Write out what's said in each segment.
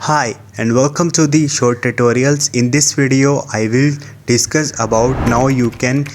Hi and welcome to the short tutorials. In this video I will discuss about now you can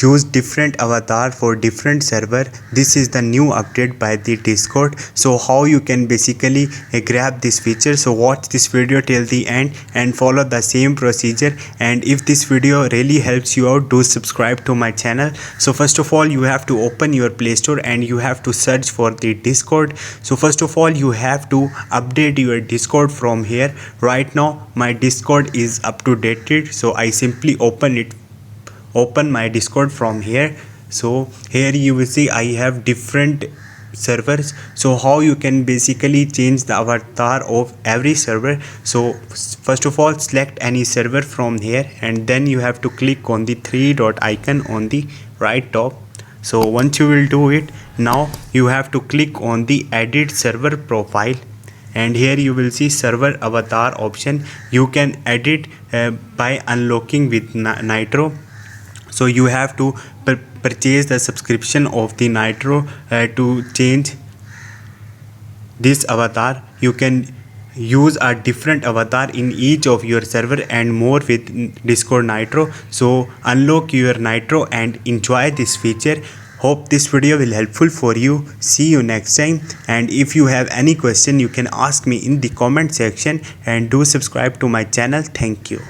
use different avatar for different server. This is the new update by the Discord. So how you can basically grab this feature. So watch this video till the end and follow the same procedure, and if this video really helps you out, do subscribe to my channel. So first of all you have to open your Play Store and you have to search for the Discord. So first of all you have to update your Discord from here. Right now my Discord is up to date, so I simply open my Discord from here. So here you will see I have different servers. So how you can basically change the avatar of every server. So first of all select any server from here, and then you have to click on the three dot icon on the right top. So once you will do it, now you have to click on the edit server profile, and here you will see server avatar option. You can edit by unlocking with Nitro. So you have to purchase the subscription of the Nitro to change this avatar. You can use a different avatar in each of your server and more with Discord Nitro. So unlock your Nitro and enjoy this feature. Hope this video will helpful for you. See you next time, and if you have any question you can ask me in the comment section, and do subscribe to my channel. Thank you.